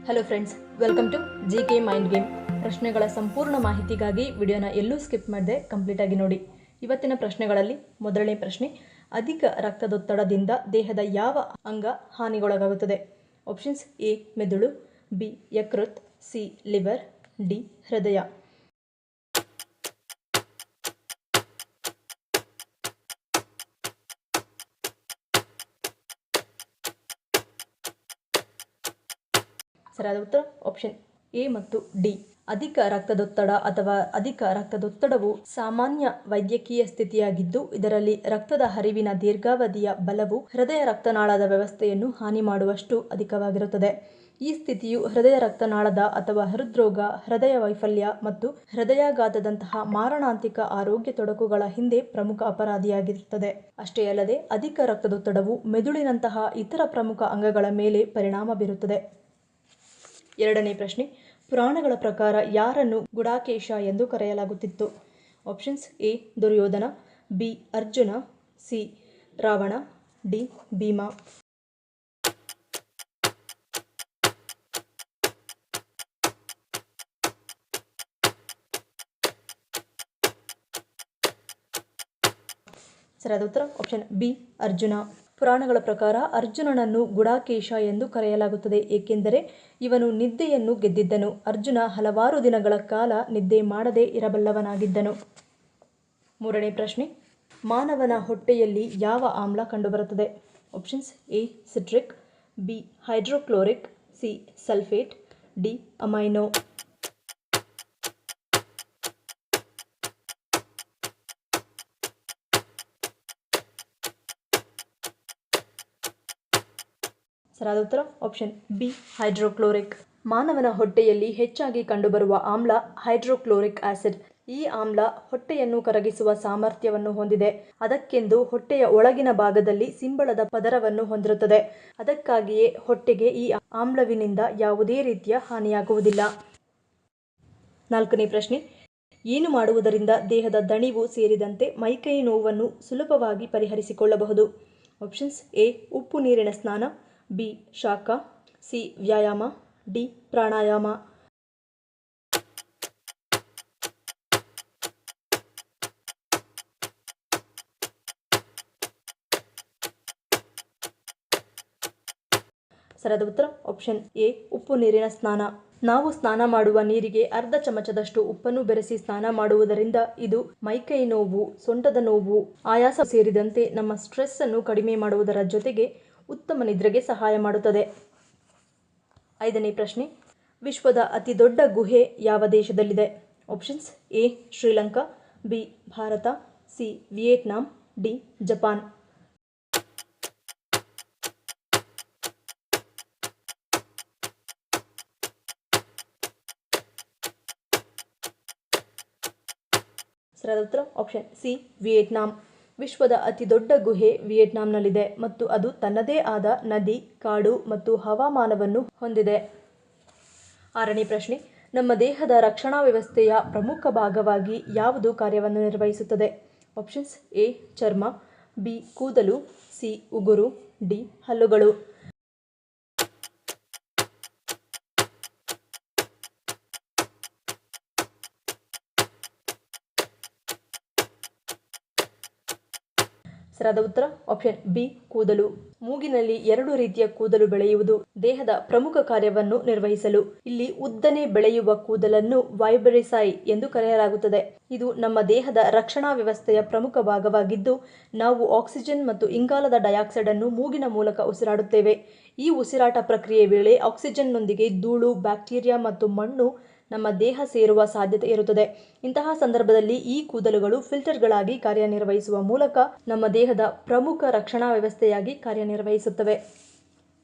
Hello friends, welcome to GK mind game. ಪ್ರಶ್ನೆಗಳ ಸಂಪೂರ್ಣ ಮಾಹಿತಿಗಾಗಿ ವಿಡಿಯೋನ ಎಲ್ಲೂ ಸ್ಕಿಪ್ ಮಾಡದೆ ಕಂಪ್ಲೀಟಾಗಿ ನೋಡಿ. ಇವತ್ತಿನ ಪ್ರಶ್ನೆಗಳಲ್ಲಿ ಮೊದಲನೇ ಪ್ರಶ್ನೆ, ಅಧಿಕ ರಕ್ತದೊತ್ತಡದಿಂದ ದೇಹದ ಯಾವ ಅಂಗ ಹಾನಿಗೊಳಗಾಗುತ್ತದೆ? ಆಪ್ಷನ್ಸ್: ಎ ಮೆದುಳು, ಬಿ ಯಕೃತ್, ಸಿ ಲಿವರ್, ಡಿ ಹೃದಯ. ಸರಿಯಾದ ಉತ್ತರ ಆಪ್ಷನ್ ಎ ಮತ್ತು ಡಿ. ಅಧಿಕ ರಕ್ತದೊತ್ತಡ ಅಥವಾ ಅಧಿಕ ರಕ್ತದೊತ್ತಡವು ಸಾಮಾನ್ಯ ವೈದ್ಯಕೀಯ ಸ್ಥಿತಿಯಾಗಿದ್ದು, ಇದರಲ್ಲಿ ರಕ್ತದ ಹರಿವಿನ ದೀರ್ಘಾವಧಿಯ ಬಲವು ಹೃದಯ ರಕ್ತನಾಳದ ವ್ಯವಸ್ಥೆಯನ್ನು ಹಾನಿ ಮಾಡುವಷ್ಟು ಅಧಿಕವಾಗಿರುತ್ತದೆ. ಈ ಸ್ಥಿತಿಯು ಹೃದಯ ರಕ್ತನಾಳದ ಅಥವಾ ಹೃದ್ರೋಗ, ಹೃದಯ ವೈಫಲ್ಯ ಮತ್ತು ಹೃದಯಾಘಾತದಂತಹ ಮಾರಣಾಂತಿಕ ಆರೋಗ್ಯ ತೊಡಕುಗಳ ಹಿಂದೆ ಪ್ರಮುಖ ಅಪರಾಧಿಯಾಗಿರುತ್ತದೆ. ಅಷ್ಟೇ ಅಲ್ಲದೆ, ಅಧಿಕ ರಕ್ತದೊತ್ತಡವು ಮೆದುಳಿನಂತಹ ಇತರ ಪ್ರಮುಖ ಅಂಗಗಳ ಮೇಲೆ ಪರಿಣಾಮ ಬೀರುತ್ತದೆ. ಎರಡನೇ ಪ್ರಶ್ನೆ, ಪುರಾಣಗಳ ಪ್ರಕಾರ ಯಾರನ್ನು ಗುಡಾಕೇಶ ಎಂದು ಕರೆಯಲಾಗುತ್ತಿತ್ತು? Options: A Duryodhana, B Arjuna, C Ravana, D Bhima. ಸರಿಯಾದ ಉತ್ತರ ಆಪ್ಷನ್ ಬಿ ಅರ್ಜುನ. ಪುರಾಣಗಳ ಪ್ರಕಾರ ಅರ್ಜುನನನ್ನು ಗುಡಾಕೇಶ ಎಂದು ಕರೆಯಲಾಗುತ್ತದೆ, ಏಕೆಂದರೆ ಇವನು ನಿದ್ದೆಯನ್ನು ಗೆದ್ದಿದ್ದನು. ಅರ್ಜುನ ಹಲವಾರು ದಿನಗಳ ಕಾಲ ನಿದ್ದೆ ಮಾಡದೇ ಇರಬಲ್ಲವನಾಗಿದ್ದನು. ಮೂರನೇ ಪ್ರಶ್ನೆ, ಮಾನವನ ಹೊಟ್ಟೆಯಲ್ಲಿ ಯಾವ ಆಮ್ಲ ಕಂಡುಬರುತ್ತದೆ? Options: A citric, B hydrochloric, C sulphate, D amino. ಸರಿಯಾದ ಉತ್ತರ ಆಪ್ಷನ್ ಬಿ ಹೈಡ್ರೋಕ್ಲೋರಿಕ್. ಮಾನವನ ಹೊಟ್ಟೆಯಲ್ಲಿ ಹೆಚ್ಚಾಗಿ ಕಂಡುಬರುವ ಆಮ್ಲ ಹೈಡ್ರೋಕ್ಲೋರಿಕ್ ಆಸಿಡ್. ಈ ಆಮ್ಲ ಹೊಟ್ಟೆಯನ್ನು ಕರಗಿಸುವ ಸಾಮರ್ಥ್ಯವನ್ನು ಹೊಂದಿದೆ. ಅದಕ್ಕೆಂದು ಹೊಟ್ಟೆಯ ಒಳಗಿನ ಭಾಗದಲ್ಲಿ ಸಿಂಬಳದ ಪದರವನ್ನು ಹೊಂದಿರುತ್ತದೆ. ಅದಕ್ಕಾಗಿಯೇ ಹೊಟ್ಟೆಗೆ ಈ ಆಮ್ಲವಿನಿಂದ ಯಾವುದೇ ರೀತಿಯ ಹಾನಿಯಾಗುವುದಿಲ್ಲ. ನಾಲ್ಕನೇ ಪ್ರಶ್ನೆ, ಏನು ಮಾಡುವುದರಿಂದ ದೇಹದ ದಣಿವು ಸೇರಿದಂತೆ ಮೈಕೈ ನೋವನ್ನು ಸುಲಭವಾಗಿ ಪರಿಹರಿಸಿಕೊಳ್ಳಬಹುದು? ಆಪ್ಷನ್ಸ್: ಎ ಉಪ್ಪು ನೀರಿನ ಸ್ನಾನ, ಬಿ ಶಾಖ, ಸಿ ವ್ಯಾಯಾಮ, ಡಿ ಪ್ರಾಣಾಯಾಮ. ಸರಿಯಾದ ಉತ್ತರ ಆಪ್ಷನ್ ಎ ಉಪ್ಪು ನೀರಿನ ಸ್ನಾನ. ನಾವು ಸ್ನಾನ ಮಾಡುವ ನೀರಿಗೆ ಅರ್ಧ ಚಮಚದಷ್ಟು ಉಪ್ಪನ್ನು ಬೆರೆಸಿ ಸ್ನಾನ ಮಾಡುವುದರಿಂದ ಇದು ಮೈಕೈ ನೋವು, ಸೊಂಟದ ನೋವು, ಆಯಾಸ ಸೇರಿದಂತೆ ನಮ್ಮ ಸ್ಟ್ರೆಸ್ ಅನ್ನು ಕಡಿಮೆ ಮಾಡುವುದರ ಜೊತೆಗೆ ಉತ್ತಮ ನಿದ್ರೆಗೆ ಸಹಾಯ ಮಾಡುತ್ತದೆ. ಐದನೇ ಪ್ರಶ್ನೆ, ವಿಶ್ವದ ಅತಿ ದೊಡ್ಡ ಗುಹೆ ಯಾವ ದೇಶದಲ್ಲಿದೆ? Options: A Sri Lanka, B Bharat, C Vietnam, D Japan. ಸರಿಯಾದ ಉತ್ತರ ಆಪ್ಷನ್ ಸಿ ವಿಯೆಟ್ನಾಂ. ವಿಶ್ವದ ಅತಿ ದೊಡ್ಡ ಗುಹೆ ವಿಯೆಟ್ನಾಂನಲ್ಲಿದೆ ಮತ್ತು ಅದು ತನ್ನದೇ ಆದ ನದಿ, ಕಾಡು ಮತ್ತು ಹವಾಮಾನವನ್ನು ಹೊಂದಿದೆ. ಆರನೇ ಪ್ರಶ್ನೆ, ನಮ್ಮ ದೇಹದ ರಕ್ಷಣಾ ವ್ಯವಸ್ಥೆಯ ಪ್ರಮುಖ ಭಾಗವಾಗಿ ಯಾವುದು ಕಾರ್ಯವನ್ನು ನಿರ್ವಹಿಸುತ್ತದೆ? ಆಪ್ಷನ್ಸ್: ಎ ಚರ್ಮ, ಬಿ ಕೂದಲು, ಸಿ ಉಗುರು, ಡಿ ಹಲ್ಲುಗಳು. ಸರಿಯಾದ ಉತ್ತರ ಆಪ್ಷನ್ ಬಿ ಕೂದಲು. ಮೂಗಿನಲ್ಲಿ 2 ರೀತಿಯ ಕೂದಲು ಬೆಳೆಯುವುದು ದೇಹದ ಪ್ರಮುಖ ಕಾರ್ಯವನ್ನು ನಿರ್ವಹಿಸಲು. ಇಲ್ಲಿ ಉದ್ದನೆ ಬೆಳೆಯುವ ಕೂದಲನ್ನು ವೈಬರಿಸೈ ಎಂದು ಕರೆಯಲಾಗುತ್ತದೆ. ಇದು ನಮ್ಮ ದೇಹದ ರಕ್ಷಣಾ ವ್ಯವಸ್ಥೆಯ ಪ್ರಮುಖ ಭಾಗವಾಗಿದ್ದು, ನಾವು ಆಕ್ಸಿಜನ್ ಮತ್ತು ಇಂಗಾಲದ ಡೈಆಕ್ಸೈಡ್ ಅನ್ನು ಮೂಗಿನ ಮೂಲಕ ಉಸಿರಾಡುತ್ತೇವೆ. ಈ ಉಸಿರಾಟ ಪ್ರಕ್ರಿಯೆ ವೇಳೆ ಆಕ್ಸಿಜನ್ನೊಂದಿಗೆ ಧೂಳು, ಬ್ಯಾಕ್ಟೀರಿಯಾ ಮತ್ತು ಮಣ್ಣು ನಮ್ಮ ದೇಹ ಸೇರುವ ಸಾಧ್ಯತೆ ಇರುತ್ತದೆ. ಇಂತಹ ಸಂದರ್ಭದಲ್ಲಿ ಈ ಕೂದಲುಗಳು ಫಿಲ್ಟರ್ಗಳಾಗಿ ಕಾರ್ಯನಿರ್ವಹಿಸುವ ಮೂಲಕ ನಮ್ಮ ದೇಹದ ಪ್ರಮುಖ ರಕ್ಷಣಾ ವ್ಯವಸ್ಥೆಯಾಗಿ ಕಾರ್ಯನಿರ್ವಹಿಸುತ್ತವೆ.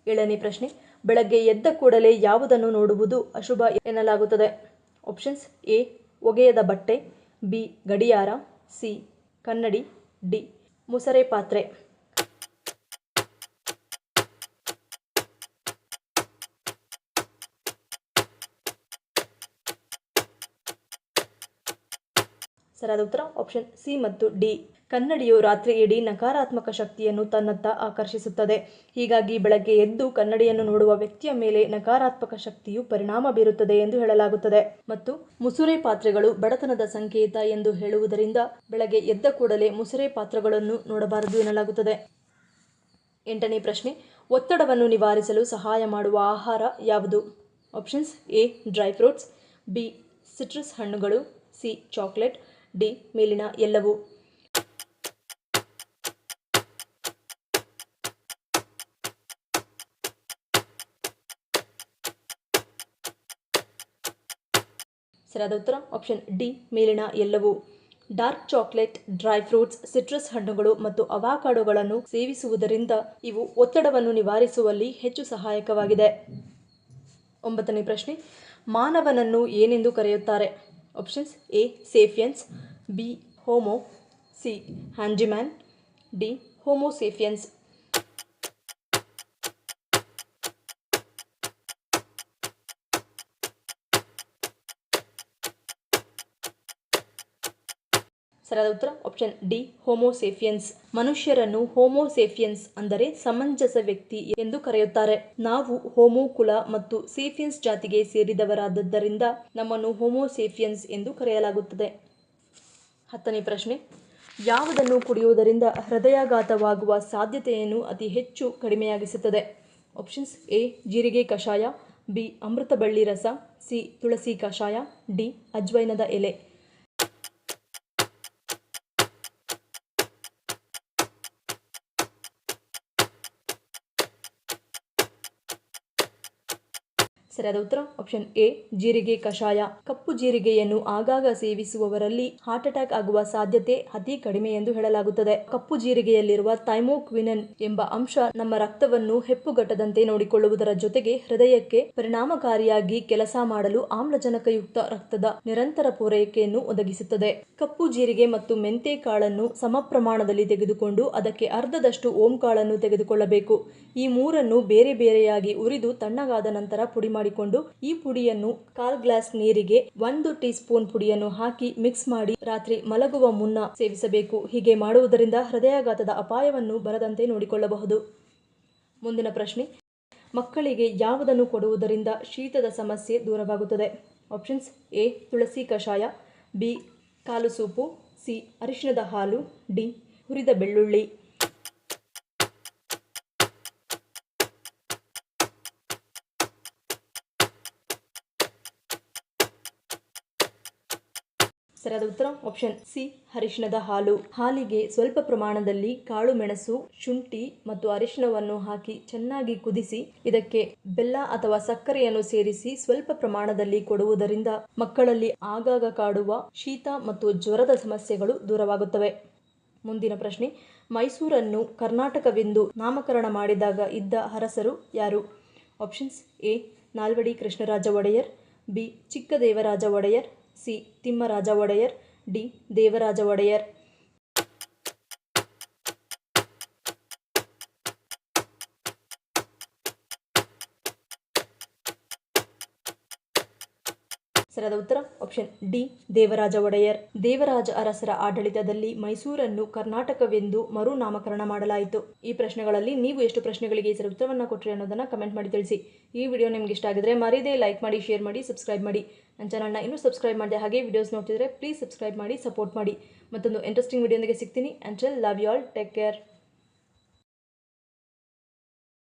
ಏಳನೇ ಪ್ರಶ್ನೆ, ಬೆಳಗ್ಗೆ ಎದ್ದ ಕೂಡಲೇ ಯಾವುದನ್ನು ನೋಡುವುದು ಅಶುಭ ಎನ್ನಲಾಗುತ್ತದೆ? ಆಪ್ಷನ್ಸ್: ಎ ಒಗೆಯದ ಬಟ್ಟೆ, ಬಿ ಗಡಿಯಾರ, ಸಿ ಕನ್ನಡಿ, ಡಿ ಮುಸರೆ ಪಾತ್ರೆ. ಸರಿಯಾದ ಉತ್ತರ ಆಪ್ಷನ್ ಸಿ ಮತ್ತು ಡಿ ಕನ್ನಡಿಯು ರಾತ್ರಿ ಇಡೀ ನಕಾರಾತ್ಮಕ ಶಕ್ತಿಯನ್ನು ತನ್ನತ್ತ ಆಕರ್ಷಿಸುತ್ತದೆ. ಹೀಗಾಗಿ ಬೆಳಗ್ಗೆ ಎದ್ದು ಕನ್ನಡಿಯನ್ನು ನೋಡುವ ವ್ಯಕ್ತಿಯ ಮೇಲೆ ನಕಾರಾತ್ಮಕ ಶಕ್ತಿಯು ಪರಿಣಾಮ ಬೀರುತ್ತದೆ ಎಂದು ಹೇಳಲಾಗುತ್ತದೆ. ಮತ್ತು ಮುಸುರೆ ಪಾತ್ರೆಗಳು ಬಡತನದ ಸಂಕೇತ ಎಂದು ಹೇಳುವುದರಿಂದ ಬೆಳಗ್ಗೆ ಎದ್ದ ಕೂಡಲೇ ಮುಸುರೆ ಪಾತ್ರಗಳನ್ನು ನೋಡಬಾರದು ಎನ್ನಲಾಗುತ್ತದೆ. 8ನೇ ಪ್ರಶ್ನೆ, ಒತ್ತಡವನ್ನು ನಿವಾರಿಸಲು ಸಹಾಯ ಮಾಡುವ ಆಹಾರ ಯಾವುದು? Options: A dry fruits, B citrus ಹಣ್ಣುಗಳು, ಸಿ ಚಾಕ್ಲೇಟ್, ಡಿ ಮೇಲಿನ ಎಲ್ಲವೂ. ಸರಿಯಾದ ಉತ್ತರ ಆಪ್ಷನ್ ಡಿ ಮೇಲಿನ ಎಲ್ಲವೂ. Dark chocolate, dry fruits, citrus ಹಣ್ಣುಗಳು ಮತ್ತು ಅವಾಕಾಡೋಗಳನ್ನು ಸೇವಿಸುವುದರಿಂದ ಇವು ಒತ್ತಡವನ್ನು ನಿವಾರಿಸುವಲ್ಲಿ ಹೆಚ್ಚು ಸಹಾಯಕವಾಗಿದೆ. 9ನೇ ಪ್ರಶ್ನೆ, ಮಾನವನನ್ನು ಏನೆಂದು ಕರೆಯುತ್ತಾರೆ? Options: A sapiens, B homo, C handyman, D homo sapiens. ಸರಿಯಾದ ಉತ್ತರ ಆಪ್ಷನ್ ಡಿ ಹೋಮೋಸೇಪಿಯನ್ಸ್. ಮನುಷ್ಯರನ್ನು ಹೋಮೋಸೇಪಿಯನ್ಸ್ ಅಂದರೆ ಸಮಂಜಸ ವ್ಯಕ್ತಿ ಎಂದು ಕರೆಯುತ್ತಾರೆ. ನಾವು ಹೋಮೋ ಕುಲ ಮತ್ತು ಸೇಪಿಯನ್ಸ್ ಜಾತಿಗೆ ಸೇರಿದವರಾದದ್ದರಿಂದ ನಮ್ಮನ್ನು ಹೋಮೋಸೇಪಿಯನ್ಸ್ ಎಂದು ಕರೆಯಲಾಗುತ್ತದೆ. 10ನೇ ಪ್ರಶ್ನೆ, ಯಾವುದನ್ನು ಕುಡಿಯುವುದರಿಂದ ಹೃದಯಾಘಾತವಾಗುವ ಸಾಧ್ಯತೆಯನ್ನು ಅತಿ ಹೆಚ್ಚು ಕಡಿಮೆಯಾಗಿಸುತ್ತದೆ? ಆಪ್ಷನ್ಸ್: ಎ ಜೀರಿಗೆ ಕಷಾಯ, ಬಿ ಅಮೃತಬಳ್ಳಿ ರಸ, ಸಿ ತುಳಸಿ ಕಷಾಯ, ಡಿ ಅಜ್ವೈನದ ಎಲೆ. ಸರಿಯಾದ ಉತ್ತರ ಆಪ್ಷನ್ ಎ ಜೀರಿಗೆ ಕಷಾಯ. ಕಪ್ಪು ಜೀರಿಗೆಯನ್ನು ಆಗಾಗ ಸೇವಿಸುವವರಲ್ಲಿ ಹಾರ್ಟ್ ಅಟ್ಯಾಕ್ ಆಗುವ ಸಾಧ್ಯತೆ ಅತಿ ಕಡಿಮೆ ಎಂದು ಹೇಳಲಾಗುತ್ತದೆ. ಕಪ್ಪು ಜೀರಿಗೆಯಲ್ಲಿರುವ ಥೈಮೋಕ್ವಿನನ್ ಎಂಬ ಅಂಶ ನಮ್ಮ ರಕ್ತವನ್ನು ಹೆಪ್ಪುಗಟ್ಟದಂತೆ ನೋಡಿಕೊಳ್ಳುವುದರ ಜೊತೆಗೆ ಹೃದಯಕ್ಕೆ ಪರಿಣಾಮಕಾರಿಯಾಗಿ ಕೆಲಸ ಮಾಡಲು ಆಮ್ಲಜನಕಯುಕ್ತ ರಕ್ತದ ನಿರಂತರ ಪೂರೈಕೆಯನ್ನು ಒದಗಿಸುತ್ತದೆ. ಕಪ್ಪು ಜೀರಿಗೆ ಮತ್ತು ಮೆಂತೆ ಕಾಳನ್ನು ಸಮ ಪ್ರಮಾಣದಲ್ಲಿ ತೆಗೆದುಕೊಂಡು ಅದಕ್ಕೆ ಅರ್ಧದಷ್ಟು ಓಂ ಕಾಳನ್ನು ತೆಗೆದುಕೊಳ್ಳಬೇಕು. ಈ ಮೂರನ್ನು ಬೇರೆ ಬೇರೆಯಾಗಿ ಉರಿದು ತಣ್ಣಗಾದ ನಂತರ ಪುಡಿ ಮಾಡಿಕೊಂಡು ಈ ಪುಡಿಯನ್ನು 1/4 ಗ್ಲಾಸ್ ನೀರಿಗೆ 1 ಟೀ ಸ್ಪೂನ್ ಪುಡಿಯನ್ನು ಹಾಕಿ ಮಿಕ್ಸ್ ಮಾಡಿ ರಾತ್ರಿ ಮಲಗುವ ಮುನ್ನ ಸೇವಿಸಬೇಕು. ಹೀಗೆ ಮಾಡುವುದರಿಂದ ಹೃದಯಾಘಾತದ ಅಪಾಯವನ್ನು ಬರದಂತೆ ನೋಡಿಕೊಳ್ಳಬಹುದು. ಮುಂದಿನ ಪ್ರಶ್ನೆ, ಮಕ್ಕಳಿಗೆ ಯಾವುದನ್ನು ಕೊಡುವುದರಿಂದ ಶೀತದ ಸಮಸ್ಯೆ ದೂರವಾಗುತ್ತದೆ? ಆಪ್ಷನ್ಸ್: ಎ ತುಳಸಿ ಕಷಾಯ, ಬಿ ಕಾಲು ಸೂಪು, ಸಿ ಅರಿಶಿಣದ ಹಾಲು, ಡಿ ಹುರಿದ ಬೆಳ್ಳುಳ್ಳಿ. ಸರಿಯಾದ ಉತ್ತರ ಆಪ್ಷನ್ ಸಿ ಅರಿಶಿಣದ ಹಾಲು. ಹಾಲಿಗೆ ಸ್ವಲ್ಪ ಪ್ರಮಾಣದಲ್ಲಿ ಕಾಳು ಮೆಣಸು, ಶುಂಠಿ ಮತ್ತು ಅರಿಶಿಣವನ್ನು ಹಾಕಿ ಚೆನ್ನಾಗಿ ಕುದಿಸಿ ಇದಕ್ಕೆ ಬೆಲ್ಲ ಅಥವಾ ಸಕ್ಕರೆಯನ್ನು ಸೇರಿಸಿ ಸ್ವಲ್ಪ ಪ್ರಮಾಣದಲ್ಲಿ ಕೊಡುವುದರಿಂದ ಮಕ್ಕಳಲ್ಲಿ ಆಗಾಗ ಕಾಡುವ ಶೀತ ಮತ್ತು ಜ್ವರದ ಸಮಸ್ಯೆಗಳು ದೂರವಾಗುತ್ತವೆ. ಮುಂದಿನ ಪ್ರಶ್ನೆ, ಮೈಸೂರನ್ನು ಕರ್ನಾಟಕವೆಂದು ನಾಮಕರಣ ಮಾಡಿದಾಗ ಇದ್ದ ಅರಸರು ಯಾರು? Options: A Nalvadi Krishnaraja Wodeyar, B Chikkadevaraja Wodeyar, C Timmaraja Wodeyar, D Devaraja Wodeyar. ಸರಿಯಾದ ಉತ್ತರ ಆಪ್ಷನ್ ಡಿ ದೇವರಾಜ ಒಡೆಯರ್. ದೇವರಾಜ ಅರಸರ ಆಡಳಿತದಲ್ಲಿ ಮೈಸೂರನ್ನು ಕರ್ನಾಟಕವೆಂದು ಮರು ನಾಮಕರಣ ಮಾಡಲಾಯಿತು. ಈ ಪ್ರಶ್ನೆಗಳಲ್ಲಿ ನೀವು ಎಷ್ಟು ಪ್ರಶ್ನೆಗಳಿಗೆ ಸರಿ ಉತ್ತರವನ್ನು ಕೊಟ್ಟರೆ ಅನ್ನೋದನ್ನು ಕಮೆಂಟ್ ಮಾಡಿ ತಿಳಿಸಿ. ಈ ವಿಡಿಯೋ ನಿಮ್ಗೆ ಇಷ್ಟ ಆಗಿದ್ರೆ ಮರೀದೆ ಲೈಕ್ ಮಾಡಿ, ಶೇರ್ ಮಾಡಿ, ಸಬ್ಸ್ಕ್ರೈಬ್ ಮಾಡಿ. ನನ್ನ ಚಾನಲ್ನ ಇನ್ನೂ ಸಬ್ಸ್ಕ್ರೈಬ್ ಮಾಡಿದೆ ಹಾಗೆ ವಿಡಿಯೋಸ್ ನೋಡ್ತಿದ್ರೆ ಪ್ಲೀಸ್ ಸಬ್ಸ್ಕ್ರೈಬ್ ಮಾಡಿ, ಸಪೋರ್ಟ್ ಮಾಡಿ. ಮತ್ತೊಂದು ಇಂಟ್ರೆಸ್ಟಿಂಗ್ ವಿಡಿಯೋದೊಂದಿಗೆ ಸಿಗ್ತೀನಿ. Until love you all, take care.